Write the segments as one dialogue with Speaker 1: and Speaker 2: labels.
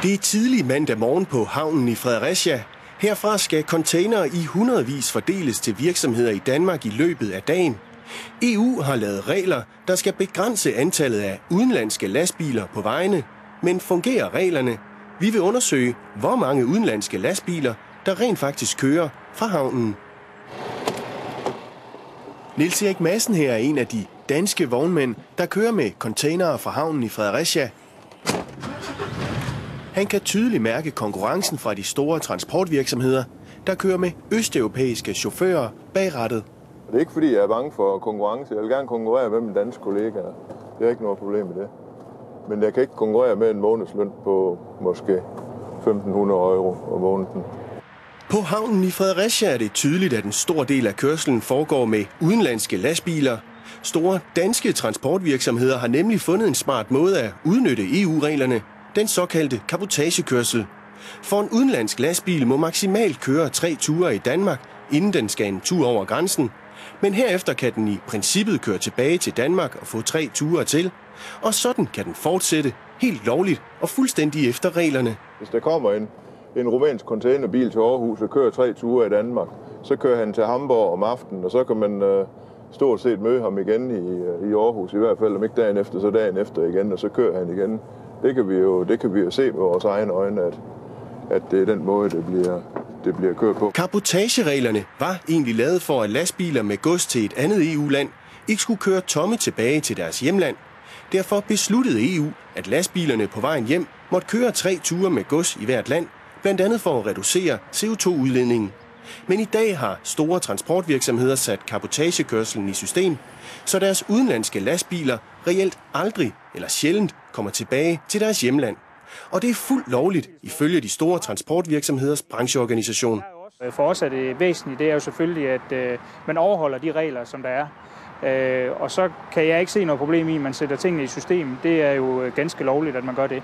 Speaker 1: Det er tidlig mandag morgen på havnen i Fredericia. Herfra skal containere i hundredvis fordeles til virksomheder i Danmark i løbet af dagen. EU har lavet regler, der skal begrænse antallet af udenlandske lastbiler på vejene. Men fungerer reglerne? Vi vil undersøge, hvor mange udenlandske lastbiler, der rent faktisk kører fra havnen. Niels Erik Madsen her er en af de danske vognmænd, der kører med containere fra havnen i Fredericia. Han kan tydeligt mærke konkurrencen fra de store transportvirksomheder, der kører med østeuropæiske chauffører bag rattet.
Speaker 2: Det er ikke fordi, jeg er bange for konkurrence. Jeg vil gerne konkurrere med mine danske kollegaer. Det er ikke noget problem med det. Men jeg kan ikke konkurrere med en månedsløn på måske 1.500 euro om måneden.
Speaker 1: På havnen i Fredericia er det tydeligt, at en stor del af kørslen foregår med udenlandske lastbiler. Store danske transportvirksomheder har nemlig fundet en smart måde at udnytte EU-reglerne, den såkaldte cabotagekørsel. For en udenlandsk lastbil må maksimalt køre 3 ture i Danmark, inden den skal en tur over grænsen. Men herefter kan den i princippet køre tilbage til Danmark og få 3 ture til. Og sådan kan den fortsætte helt lovligt og fuldstændig efter reglerne.
Speaker 2: Hvis der kommer en rumænsk containerbil til Aarhus og kører 3 ture i Danmark, så kører han til Hamburg om aftenen, og så kan man stort set møde ham igen i Aarhus, i hvert fald om ikke dagen efter, så dagen efter igen, og så kører han igen. Det kan vi jo se med vores egne øjne, at det er den måde, det bliver kørt på.
Speaker 1: Cabotagereglerne var egentlig lavet for, at lastbiler med gods til et andet EU-land ikke skulle køre tomme tilbage til deres hjemland. Derfor besluttede EU, at lastbilerne på vejen hjem måtte køre 3 ture med gods i hvert land, blandt andet for at reducere CO2-udledningen. Men i dag har store transportvirksomheder sat cabotagekørslen i system, så deres udenlandske lastbiler reelt aldrig eller sjældent kommer tilbage til deres hjemland. Og det er fuldt lovligt ifølge de store transportvirksomheders brancheorganisation.
Speaker 3: For os er det væsentligt, det er jo selvfølgelig, at man overholder de regler, som der er. Og så kan jeg ikke se noget problem i, at man sætter tingene i system. Det er jo ganske lovligt, at man gør det.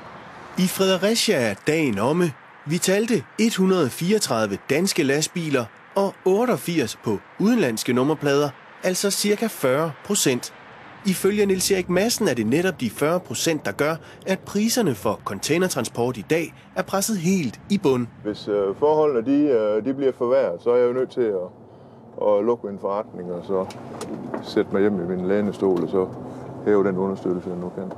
Speaker 1: I Fredericia er dagen omme. Vi talte 134 danske lastbiler og 88 på udenlandske nummerplader, altså ca. 40%. Ifølge Niels Erik Madsen er det netop de 40%, der gør, at priserne for containertransport i dag er presset helt i bund.
Speaker 2: Hvis forholdene de bliver forværret, så er jeg jo nødt til at lukke min forretning og så sætte mig hjem i min lænestol og så hæve den understøttelse, jeg nu kan.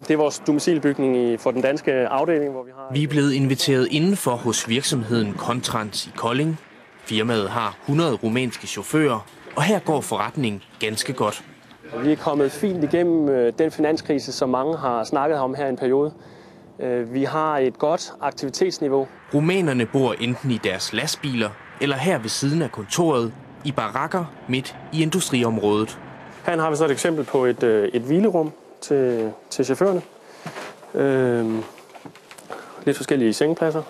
Speaker 4: Det er vores domicilbygning for den danske afdeling, hvor vi har...
Speaker 5: Vi er blevet inviteret indenfor hos virksomheden Contrans i Kolding. Firmaet har 100 rumænske chauffører, og her går forretningen ganske godt.
Speaker 4: Vi er kommet fint igennem den finanskrise, som mange har snakket om her i en periode. Vi har et godt aktivitetsniveau.
Speaker 5: Rumænerne bor enten i deres lastbiler eller her ved siden af kontoret i barakker midt i industriområdet.
Speaker 4: Her har vi så et eksempel på et hvilerum til chaufførerne. Lidt forskellige sengepladser.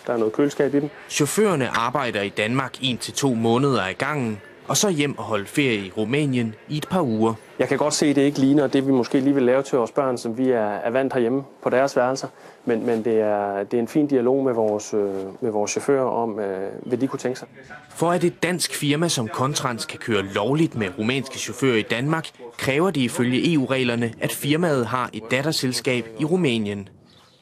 Speaker 4: Der er noget køleskab i dem.
Speaker 5: Chaufførerne arbejder i Danmark 1 til 2 måneder ad gangen, og så hjem og holde ferie i Rumænien i et par uger.
Speaker 4: Jeg kan godt se, at det ikke ligner det, vi måske lige vil lave til vores børn, som vi er vant herhjemme på deres værelser. Men det er en fin dialog med vores chauffører om, hvad de kunne tænke sig.
Speaker 5: For at et dansk firma som Contrans kan køre lovligt med rumænske chauffører i Danmark, kræver det ifølge EU-reglerne, at firmaet har et datterselskab i Rumænien.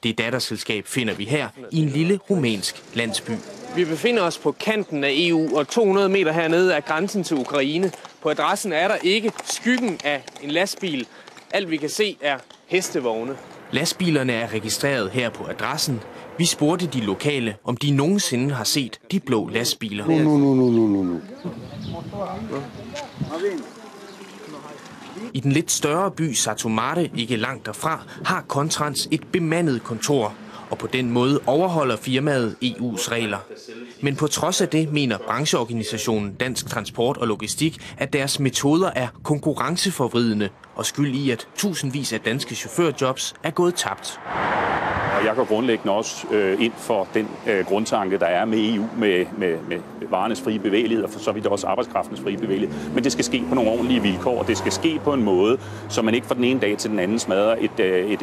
Speaker 5: Det datterselskab finder vi her i en lille rumænsk landsby. Vi befinder os på kanten af EU, og 200 meter hernede er grænsen til Ukraine. På adressen er der ikke skyggen af en lastbil. Alt vi kan se er hestevogne. Lastbilerne er registreret her på adressen. Vi spurgte de lokale, om de nogensinde har set de blå lastbiler.
Speaker 2: Nu.
Speaker 5: I den lidt større by Satu Mare, ikke langt derfra, har Contrans et bemandet kontor. Og på den måde overholder firmaet EU's regler. Men på trods af det mener brancheorganisationen Dansk Transport og Logistik, at deres metoder er konkurrenceforvridende og skyld i, at tusindvis af danske chaufførjobs er gået tabt.
Speaker 6: Og jeg går grundlæggende også ind for den grundtanke, der er med EU, med varernes frie bevægelighed, og for så vidt også arbejdskraftens frie bevægelighed. Men det skal ske på nogle ordentlige vilkår, og det skal ske på en måde, så man ikke fra den ene dag til den anden smadrer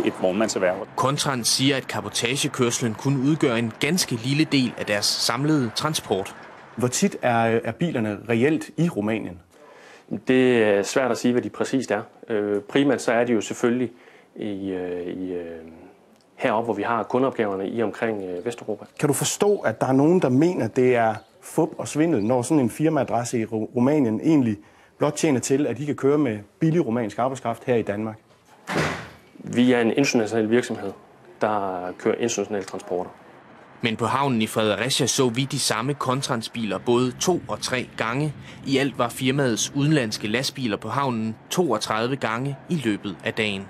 Speaker 6: et vognmandserhverv.
Speaker 5: Contrans siger, at cabotagekørslen kun udgør en ganske lille del af deres samlede transport.
Speaker 7: Hvor tit er bilerne reelt i Rumænien?
Speaker 4: Det er svært at sige, hvad de præcist er. Primært så er de jo selvfølgelig heroppe, hvor vi har kundeopgaverne i omkring Vesteuropa.
Speaker 7: Kan du forstå, at der er nogen, der mener, det er fup og svindel, når sådan en firmaadresse i Rumænien egentlig blot tjener til, at de kan køre med billig rumænsk arbejdskraft her i Danmark?
Speaker 4: Vi er en international virksomhed, der kører internationale transporter.
Speaker 5: Men på havnen i Fredericia så vi de samme Contrans-biler både 2 og 3 gange. I alt var firmaets udenlandske lastbiler på havnen 32 gange i løbet af dagen.